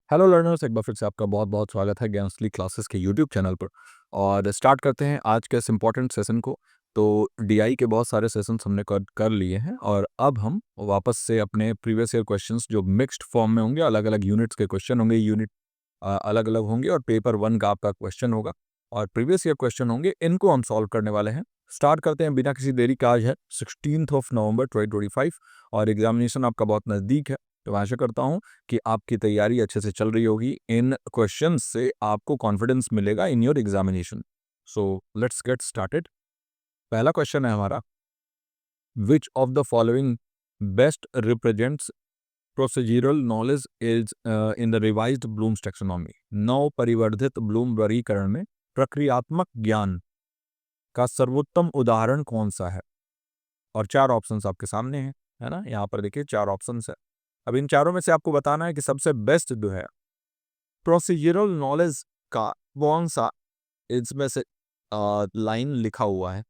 Hello learners, एक बार फिर से आपका बहुत बहुत स्वागत है ज्ञानस्ली क्लासेस के यूट्यूब चैनल पर। और स्टार्ट करते हैं आज के इस इम्पोर्टेंट सेशन को। तो डीआई के बहुत सारे सेशंस हमने कर कर लिए हैं और अब हम वापस से अपने प्रीवियस ईयर क्वेश्चंस जो मिक्स्ड फॉर्म में होंगे, अलग अलग यूनिट्स के क्वेश्चन होंगे, यूनिट अलग अलग होंगे और पेपर 1 का आपका क्वेश्चन होगा और प्रीवियस ईयर क्वेश्चन होंगे, इनको हम सॉल्व करने वाले हैं। स्टार्ट करते हैं बिना किसी देरी के। आज है 16 नवंबर 2025 और एग्जामिनेशन आपका बहुत नज़दीक है। तो मैं आशा करता हूँ कि आपकी तैयारी अच्छे से चल रही होगी। इन क्वेश्चंस से आपको कॉन्फिडेंस मिलेगा in your examination. So let's get started. पहला क्वेश्चन है हमारा, which of the following best represents procedural knowledge is in the revised Bloom's taxonomy. नव परिवर्धित ब्लूम वर्गीकरण में प्रक्रियात्मक ज्ञान का सर्वोत्तम उदाहरण कौन सा है? और चार ऑप्शंस आपके सामने हैं, है ना। यहाँ पर देखिए चार ऑप्शंस है। अब इन चारों में से आपको बताना है कि सबसे बेस्ट जो है प्रोसीजरल नॉलेज का कौन सा इसमें से लाइन लिखा हुआ है।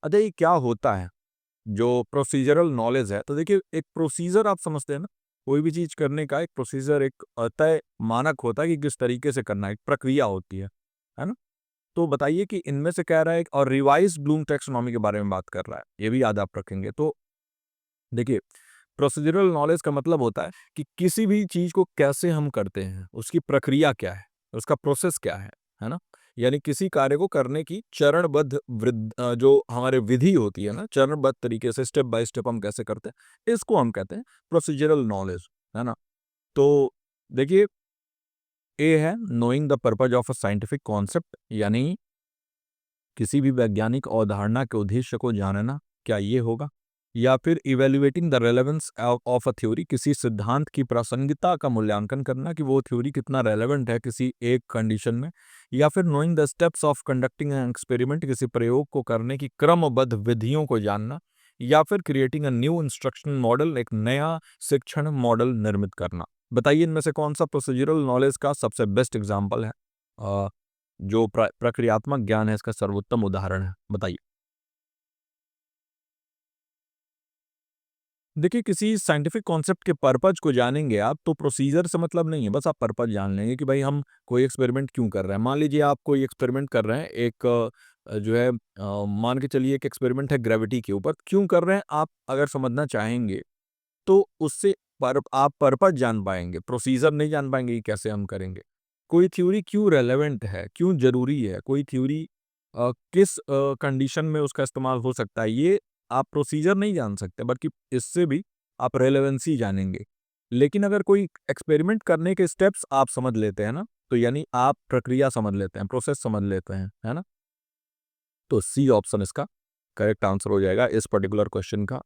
अरे ये क्या होता है जो प्रोसीजरल नॉलेज है? तो देखिए, एक प्रोसीजर आप समझते हैं ना, कोई भी चीज करने का एक प्रोसीजर, एक तय मानक होता है कि किस तरीके से करना है, एक प्रक्रिया होती है ना। तो बताइए कि इनमें से कह रहा है और रिवाइज ब्लूम टैक्सोनॉमी के बारे में बात कर रहा है, ये भी याद आप रखेंगे। तो देखिए, प्रोसीजरल नॉलेज का मतलब होता है कि किसी भी चीज को कैसे हम करते हैं, उसकी प्रक्रिया क्या है, उसका प्रोसेस क्या है ना। यानी किसी कार्य को करने की चरणबद्ध जो हमारे विधि होती है ना, चरणबद्ध तरीके से स्टेप बाय स्टेप हम कैसे करते हैं, इसको हम कहते हैं प्रोसीजरल नॉलेज, है ना। तो देखिए, ए है knowing the purpose of a scientific concept, यानी किसी भी वैज्ञानिक अवधारणा के उद्देश्य को जानना, क्या ये होगा? या फिर evaluating the relevance of a theory, किसी सिद्धांत की प्रासंगिकता का मूल्यांकन करना कि वो थ्योरी कितना रेलेवेंट है किसी एक कंडीशन में। या फिर knowing the steps of conducting an experiment, किसी प्रयोग को करने की क्रमबद्ध विधियों को जानना। या फिर creating a new instruction model, एक नया शिक्षण मॉडल निर्मित करना। बताइए इनमें से कौन सा प्रोसीजरल नॉलेज का सबसे बेस्ट एग्जाम्पल है, जो प्रक्रियात्मक ज्ञान है, इसका सर्वोत्तम उदाहरण है? बताइए। देखिए, किसी साइंटिफिक कॉन्सेप्ट के पर्पज को जानेंगे आप तो प्रोसीजर से मतलब नहीं है, बस आप पर्पज जान लेंगे कि भाई हम कोई एक्सपेरिमेंट क्यों कर रहे हैं। मान लीजिए आप कोई एक्सपेरिमेंट कर रहे हैं, एक जो है मान के चलिए एक एक्सपेरिमेंट है ग्रेविटी के ऊपर, क्यों कर रहे हैं आप अगर समझना चाहेंगे तो उससे आप पर्पज जान पाएंगे, प्रोसीजर नहीं जान पाएंगे कि कैसे हम करेंगे। कोई थ्योरी क्यों रेलेवेंट है, क्यों जरूरी है, कोई थ्योरी किस कंडीशन में उसका इस्तेमाल हो सकता है, ये आप प्रोसीजर नहीं जान सकते, बल्कि इससे भी आप रेलेवेंसी जानेंगे। लेकिन अगर कोई एक्सपेरिमेंट करने के स्टेप्स आप समझ लेते हैं ना, तो यानी आप प्रक्रिया समझ लेते हैं, प्रोसेस समझ लेते हैं, है ना। तो सी ऑप्शन इसका करेक्ट आंसर हो जाएगा इस पर्टिकुलर क्वेश्चन का।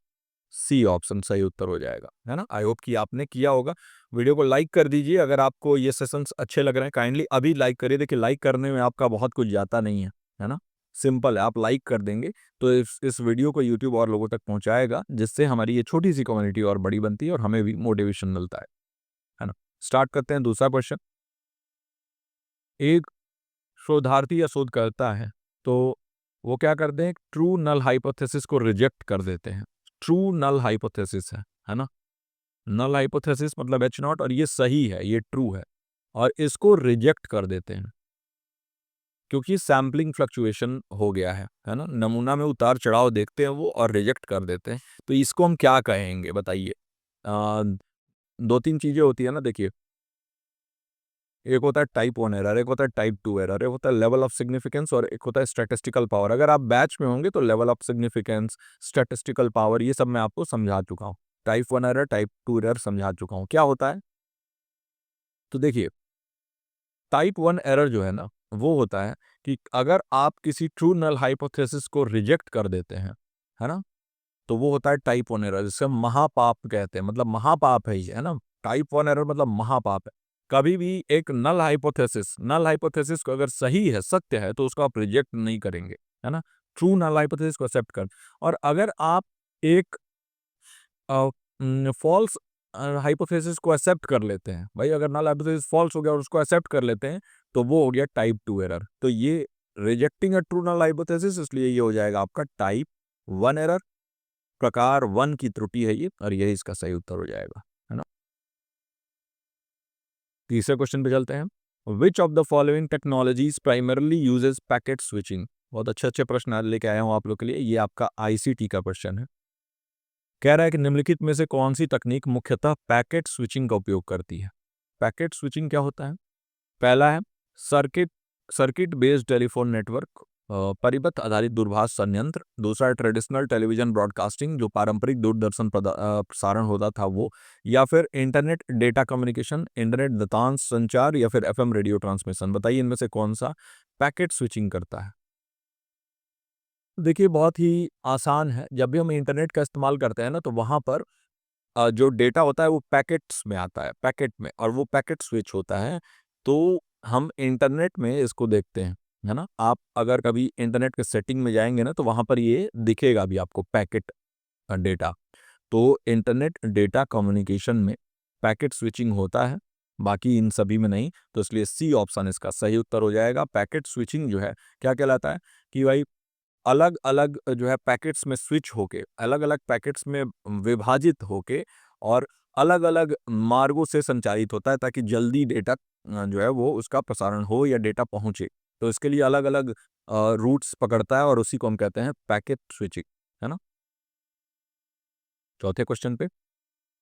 सी ऑप्शन सही उत्तर हो जाएगा, है ना। आई होप कि आपने किया होगा। वीडियो को लाइक कर दीजिए अगर आपको ये सेशंस अच्छे लग रहे हैं, काइंडली अभी लाइक करिए। देखिए, लाइक करने में आपका बहुत कुछ जाता नहीं है ना। सिंपल है, आप लाइक कर देंगे तो इस वीडियो को यूट्यूब और लोगों तक पहुंचाएगा, जिससे हमारी ये छोटी सी कम्युनिटी और बड़ी बनती है और हमें भी मोटिवेशन मिलता है ना। स्टार्ट करते हैं दूसरा क्वेश्चन। एक शोधार्थी या शोधकर्ता है, तो वो क्या करते हैं, ट्रू नल हाइपोथेसिस को रिजेक्ट कर देते हैं। ट्रू नल हाइपोथेसिस है ना। नल हाइपोथेसिस मतलब एच नॉट, और ये सही है, ये ट्रू है, और इसको रिजेक्ट कर देते हैं क्योंकि सैम्पलिंग फ्लक्चुएशन हो गया है ना। नमूना में उतार चढ़ाव देखते हैं वो और रिजेक्ट कर देते हैं। तो इसको हम क्या कहेंगे बताइए? अ, दो तीन चीजें होती है ना। देखिए, एक होता है टाइप 1 एरर, एक होता है टाइप 2 एरर, एक होता है लेवल ऑफ सिग्निफिकेंस और एक होता है स्टैटिस्टिकल पावर। अगर आप बैच में होंगे तो level of significance, statistical power, ये सब मैं आपको समझा चुका हूँ। टाइप 1 एरर, टाइप 2 एरर समझा चुका हूँ। क्या होता है? तो देखिए, टाइप 1 एरर जो है ना, वो होता है कि अगर आप किसी ट्रू नल हाइपोथेसिस को रिजेक्ट कर देते हैं, है ना, तो वो होता है टाइप 1 एरर, जिसे हम महापाप कहते हैं। मतलब महापाप है ये, है ना। टाइप 1 एरर मतलब महापाप है। कभी भी एक नल हाइपोथेसिस को अगर सही है, सत्य है, तो उसको आप रिजेक्ट नहीं करेंगे, है ना। ट्रू नल हाइपोथेसिस को एक्सेप्ट कर। और अगर आप एक फॉल्स हाइपोथेसिस को एक्सेप्ट कर लेते हैं, भाई अगर नल हाइपोथेसिस फॉल्स हो गया और उसको एक्सेप्ट कर लेते हैं, तो वो हो गया टाइप 2 एरर। तो ये rejecting a true null hypothesis, इसलिए ये हो जाएगा आपका टाइप 1 एरर, प्रकार 1 की त्रुटि है ये, और यही इसका सही उत्तर हो जाएगा, है ना। तीसरे क्वेश्चन पे चलते हैं। विच of the following technologies primarily uses packet switching. बहुत अच्छे अच्छे प्रश्न आज लेके आया हूँ आप लोग के लिए। ये आपका आईसीटी का क्वेश्चन है। कह रहा है कि निम्नलिखित में से कौन सी तकनीक मुख्यतः पैकेट स्विचिंग का उपयोग करती है। पैकेट स्विचिंग क्या होता है? पहला है circuit circuit based telephone network, परिपथ आधारित दूरभाष संयंत्र। दूसरा है ट्रेडिशनल टेलीविजन ब्रॉडकास्टिंग, जो पारंपरिक दूरदर्शन प्रसारण होता था वो। या फिर इंटरनेट डेटा कम्युनिकेशन, इंटरनेट दत्तांश संचार, या फिर एफएम रेडियो ट्रांसमिशन। बताइए इनमें से कौन सा पैकेट स्विचिंग करता है। देखिए बहुत ही आसान है। जब भी हम इंटरनेट का इस्तेमाल करते हैं ना, तो वहाँ पर जो डेटा होता है वो पैकेट्स में आता है, पैकेट में, और वो पैकेट स्विच होता है। तो हम इंटरनेट में इसको देखते हैं, है ना। आप अगर कभी इंटरनेट के सेटिंग में जाएंगे ना, तो वहाँ पर ये दिखेगा भी आपको, पैकेट डेटा। तो इंटरनेट डेटा कम्युनिकेशन में पैकेट स्विचिंग होता है, बाकी इन सभी में नहीं। तो इसलिए सी ऑप्शन इसका सही उत्तर हो जाएगा। पैकेट स्विचिंग जो है क्या कहलाता है कि भाई अलग अलग जो है पैकेट्स में स्विच होके, अलग अलग पैकेट्स में विभाजित होके, और अलग अलग मार्गों से संचारित होता है, ताकि जल्दी डेटा जो है वो उसका प्रसारण हो या डेटा पहुंचे। तो इसके लिए अलग अलग रूट्स पकड़ता है, और उसी को हम कहते हैं पैकेट स्विचिंग, है ना। चौथे क्वेश्चन पे,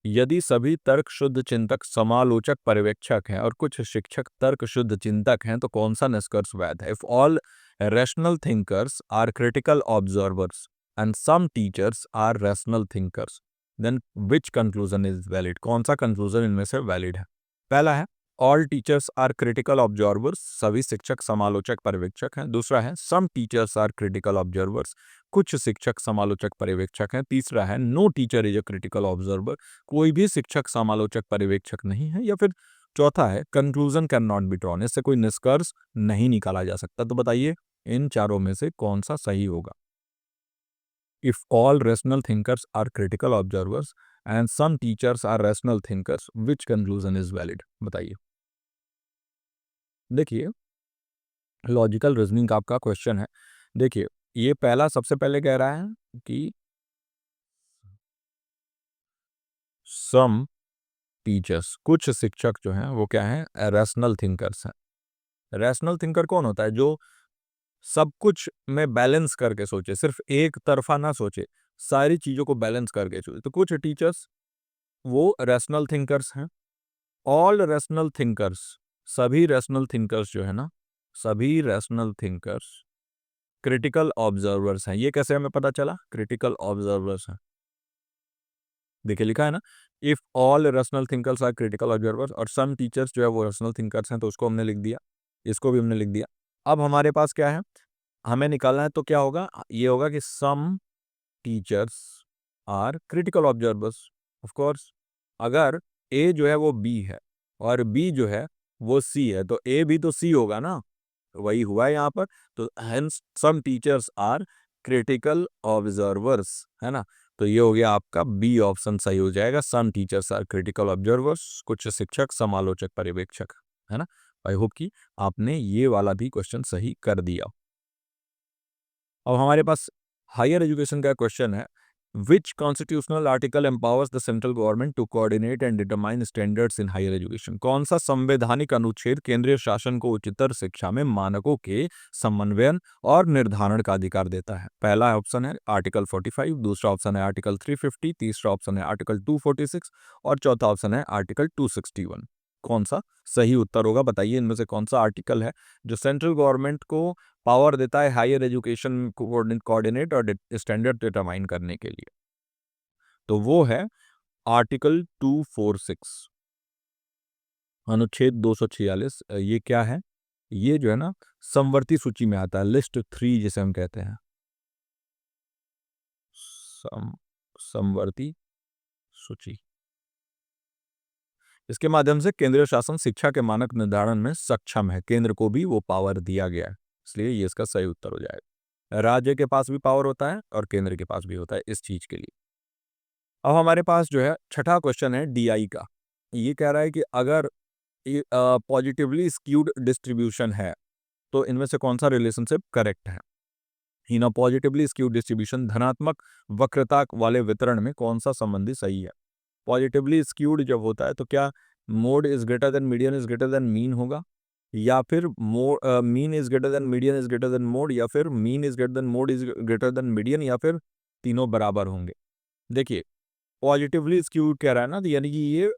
यदि सभी तर्क शुद्ध चिंतक समालोचक पर्यवेक्षक हैं और कुछ शिक्षक तर्क शुद्ध चिंतक हैं, तो कौन सा निष्कर्ष वैध है? If all rational thinkers are critical observers and some teachers are rational thinkers, then which conclusion is valid? कौन सा कंक्लूजन इनमें से वैलिड है? पहला है all teachers are critical observers, सभी शिक्षक समालोचक पर्यवेक्षक हैं। दूसरा है some teachers are critical observers, कुछ शिक्षक समालोचक पर्यवेक्षक हैं। तीसरा है no teacher is a critical observer, कोई भी शिक्षक समालोचक पर्यवेक्षक नहीं है। या फिर चौथा है conclusion can not be drawn, इससे कोई निष्कर्ष नहीं निकाला जा सकता। तो बताइए इन चारों में से कौन सा सही होगा? If all rational thinkers are critical observers and some teachers are rational thinkers, which conclusion is valid? बताइए। देखिए लॉजिकल रीजनिंग का आपका क्वेश्चन है। देखिए ये पहला सबसे पहले कह रहा है कि सम टीचर्स, कुछ शिक्षक जो हैं वो क्या हैं? रैशनल थिंकर्स हैं। रैशनल थिंकर कौन होता है? जो सब कुछ में बैलेंस करके सोचे, सिर्फ एक तरफा ना सोचे, सारी चीजों को बैलेंस करके सोचे। तो कुछ टीचर्स वो रैशनल थिंकर्स हैं। ऑल रैशनल थिंकर्स, सभी रैशनल थिंकर्स जो है ना, सभी रैशनल थिंकर्स क्रिटिकल ऑब्जर्वर्स हैं। ये कैसे हमें पता चला क्रिटिकल ऑब्जर्वर्स हैं? देखिए लिखा है ना, if all rational thinkers are critical observers, और सम टीचर्स जो है वो रैशनल थिंकर्स हैं, तो उसको हमने लिख दिया, इसको भी हमने लिख दिया। अब हमारे पास क्या है, हमें निकालना है। तो क्या होगा? ये होगा कि some teachers are critical observers. Of course अगर ए जो है वो बी है और बी जो है वो सी है, तो ए भी तो सी होगा ना, वही हुआ है यहाँ पर। तो hence some teachers are critical observers, है ना। तो ये हो गया आपका बी ऑप्शन सही हो जाएगा। Some teachers are critical observers, कुछ शिक्षक समालोचक पर्यवेक्षक, है ना। आई होप कि आपने ये वाला भी क्वेश्चन सही कर दिया। अब हमारे पास हायर एजुकेशन का क्वेश्चन है। Which constitutional article empowers the central government to coordinate and determine standards in higher education? कौन सा संवैधानिक अनुच्छेद केंद्रीय शासन को उच्चतर शिक्षा में मानकों के समन्वयन और निर्धारण का अधिकार देता है? पहला ऑप्शन है आर्टिकल 45, दूसरा ऑप्शन है आर्टिकल 350, तीसरा ऑप्शन है आर्टिकल 246, और चौथा ऑप्शन है आर्टिकल 261। कौन सा सही उत्तर होगा? बताइए इनमें से कौन सा आर्टिकल है जो सेंट्रल गवर्नमेंट को पावर देता है हायर एजुकेशन कोऑर्डिनेट और स्टैंडर्ड डिटरमाइन करने के लिए? तो वो है आर्टिकल 246, अनुच्छेद 246। ये क्या है? ये जो है ना समवर्ती सूची में आता है, लिस्ट 3 जिसे हम कहते हैं, समवर्ती सूची। इसके माध्यम से केंद्रीय शासन शिक्षा के मानक निर्धारण में सक्षम है, केंद्र को भी वो पावर दिया गया है, इसलिए ये इसका सही उत्तर हो जाएगा। राज्य के पास भी पावर होता है और केंद्र के पास भी होता है इस चीज के लिए। अब हमारे पास जो है छठा क्वेश्चन है डीआई का। ये कह रहा है कि अगर पॉजिटिवली स्क्यूड डिस्ट्रीब्यूशन है, तो इनमें से कौन सा रिलेशनशिप करेक्ट है? इन अ पॉजिटिवली स्क्यूड डिस्ट्रीब्यूशन, धनात्मक वक्रता वाले वितरण में कौन सा संबंधी सही है? पॉजिटिवली स्क्यूड जब होता है तो क्या mode is greater than median is greater than mean होगा, या फिर mean is greater than median is greater than mode, या फिर mean is greater than mode is greater than median, या फिर तीनों बराबर होंगे। देखिए पॉजिटिवली स्क्यू कह रहा है ना, तो यानी कि ये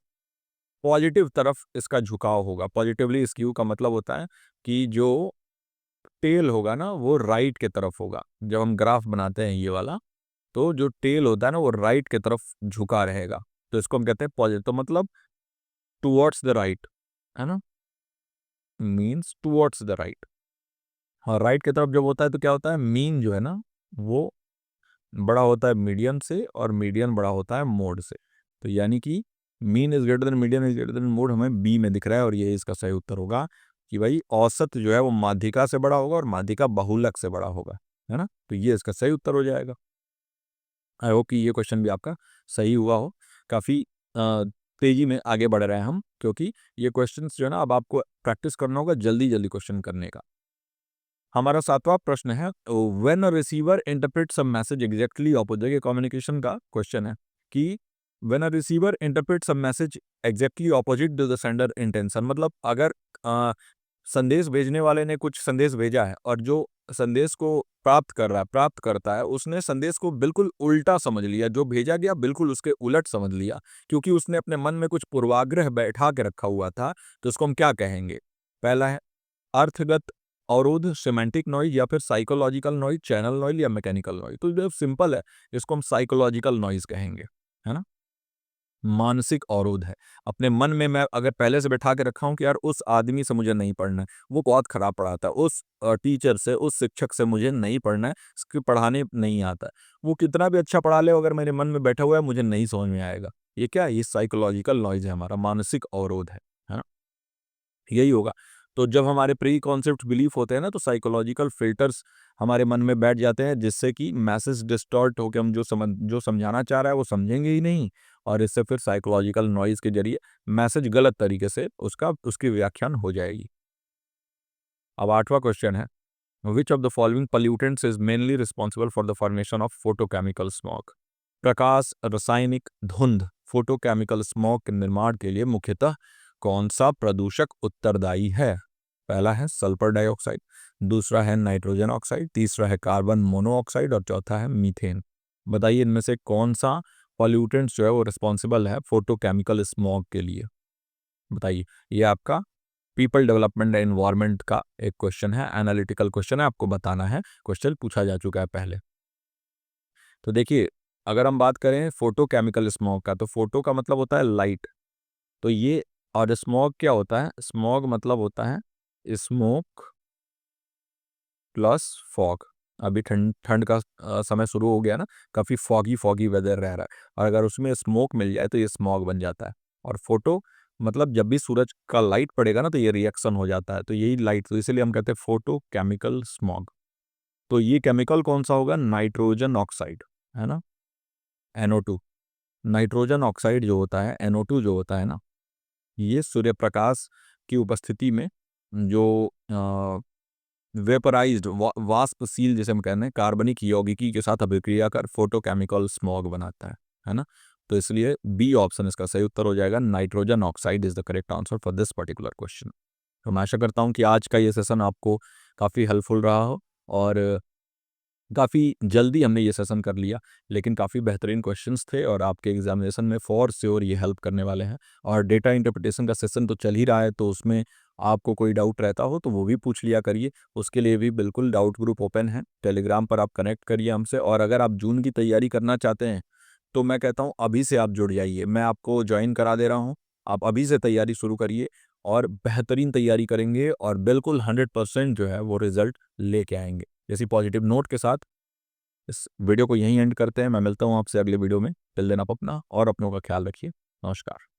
पॉजिटिव तरफ इसका झुकाव होगा। पॉजिटिवली स्क्यू का मतलब होता है कि जो टेल होगा ना वो राइट के तरफ होगा। जब हम ग्राफ बनाते हैं ये वाला, तो जो टेल होता है ना वो राइट के तरफ झुका रहेगा, तो इसको हम कहते हैं पॉजिटिव। तो मतलब टुवर्ड्स द राइट, है ना, मीन्स टुवर्ड्स द राइट। और राइट की तरफ जब होता है तो क्या होता है, मीन जो है ना वो बड़ा होता है मीडियन से, और मीडियन बड़ा होता है मोड से। तो यानी कि mean is greater than median is greater than mode हमें बी में दिख रहा है, और ये इसका सही उत्तर होगा कि भाई औसत जो है वो माध्यिका से बड़ा होगा और माध्यिका बहुलक से बड़ा होगा, है ना। तो ये इसका सही उत्तर हो जाएगा। आई होप कि ये क्वेश्चन भी आपका सही हुआ हो। काफ़ी तेजी में आगे बढ़ रहे हैं हम, क्योंकि ये क्वेश्चंस जो है ना अब आपको प्रैक्टिस करना होगा जल्दी जल्दी क्वेश्चन करने का। हमारा 7वां प्रश्न है, when a receiver interprets a message exactly opposite. ये कम्युनिकेशन का क्वेश्चन है कि when a receiver interprets a message exactly opposite to the sender intention. मतलब अगर संदेश भेजने वाले ने कुछ संदेश भेजा है और जो संदेश को प्राप्त कर रहा है, प्राप्त करता है, उसने संदेश को बिल्कुल उल्टा समझ लिया, जो भेजा गया बिल्कुल उसके उलट समझ लिया, क्योंकि उसने अपने मन में कुछ पूर्वाग्रह बैठा के रखा हुआ था। तो उसको हम क्या कहेंगे? पहला है अर्थगत अवरोध, सिमेंटिक नॉइज, या फिर साइकोलॉजिकल नॉइज, चैनल नॉइज, या मैकेनिकल नॉइज। तो जो सिंपल है इसको हम साइकोलॉजिकल नॉइज कहेंगे, है ना। मानसिक अवरोध है। अपने मन में मैं अगर पहले से बैठा के रखा हूं कि यार उस आदमी से मुझे नहीं पढ़ना है, वो बहुत खराब पढ़ाता है, उस टीचर से, उस शिक्षक से मुझे नहीं पढ़ना है, उसके पढ़ाने नहीं आता है, वो कितना भी अच्छा पढ़ा ले, अगर मेरे मन में बैठा हुआ है मुझे नहीं समझ में आएगा। ये क्या है? ये साइकोलॉजिकल नॉइज है, हमारा मानसिक अवरोध है ना। यही होगा। तो जब हमारे प्री कॉन्सेप्ट बिलीफ होते हैं ना, तो साइकोलॉजिकल फिल्टर्स हमारे मन में बैठ जाते हैं, जिससे कि मैसेज डिस्टॉर्ट होकर हम जो समझाना चाह रहा है वो समझेंगे ही नहीं, और इससे फिर साइकोलॉजिकल नॉइज के जरिए मैसेज गलत तरीके से उसकी व्याख्यान हो जाएगी। अब 8वां क्वेश्चन है, which of the following pollutants is mainly responsible for the formation of photochemical smog. प्रकाश, रासायनिक धुंध, फोटोकेमिकल स्मॉग के निर्माण के लिए मुख्यतः कौन सा प्रदूषक उत्तरदायी है? पहला है सल्फर डाइऑक्साइड, दूसरा है नाइट्रोजन ऑक्साइड, तीसरा है कार्बन मोनोऑक्साइड, और चौथा है मीथेन। बताइए इनमें से कौन सा पॉल्यूटेंट्स जो है वो रिस्पॉन्सिबल है फोटोकेमिकल स्मॉग के लिए? बताइए। ये आपका पीपल डेवलपमेंट एनवायरनमेंट का एक क्वेश्चन है, एनालिटिकल क्वेश्चन है, आपको बताना है, क्वेश्चन पूछा जा चुका है पहले। तो देखिए, अगर हम बात करें फोटोकेमिकल स्मॉग का, तो फोटो का मतलब होता है लाइट, तो ये, और स्मॉग क्या होता है? स्मॉग मतलब होता है स्मोक प्लस फॉग। अभी ठंड ठंड का समय शुरू हो गया ना, काफ़ी फॉगी फॉगी वेदर रह रहा है, और अगर उसमें स्मोक मिल जाए तो ये स्मॉग बन जाता है। और फोटो मतलब जब भी सूरज का लाइट पड़ेगा ना तो ये रिएक्शन हो जाता है, तो यही लाइट, तो इसीलिए हम कहते हैं फोटो केमिकल स्मॉग। तो ये केमिकल कौन सा होगा? नाइट्रोजन ऑक्साइड, है ना, NO2। नाइट्रोजन ऑक्साइड जो होता है, NO2 जो होता है ना, ये सूर्य प्रकाश की उपस्थिति में जो वेपराइज्ड वाष्पशील जिसे हम कहते हैं कार्बनिक यौगिकी के साथ अभिक्रिया कर फोटोकेमिकल स्मॉग बनाता है ना। तो इसलिए बी ऑप्शन इसका सही उत्तर हो जाएगा, nitrogen oxide is the correct answer for this particular question. तो मैं आशा करता हूँ कि आज का ये सेशन आपको काफ़ी हेल्पफुल रहा हो, और काफ़ी जल्दी हमने ये सेशन कर लिया, लेकिन काफ़ी बेहतरीन क्वेश्चंस थे, और आपके एग्जामिनेशन में फॉर श्योर ये हेल्प करने वाले हैं। और डेटा इंटरप्रिटेशन का सेशन तो चल ही रहा है, तो उसमें आपको कोई डाउट रहता हो तो वो भी पूछ लिया करिए। उसके लिए भी बिल्कुल डाउट ग्रुप ओपन है, टेलीग्राम पर आप कनेक्ट करिए हमसे। और अगर आप जून की तैयारी करना चाहते हैं तो मैं कहता हूँ अभी से आप जुड़ जाइए, मैं आपको ज्वाइन करा दे रहा हूँ। आप अभी से तैयारी शुरू करिए, और बेहतरीन तैयारी करेंगे, और बिल्कुल 100% जो है वो रिजल्ट लेके आएंगे। जैसी पॉजिटिव नोट के साथ इस वीडियो को यहीं एंड करते हैं। मैं मिलता हूँ आपसे अगले वीडियो में। टिल देन आप अपना और अपनों का ख्याल रखिए। नमस्कार।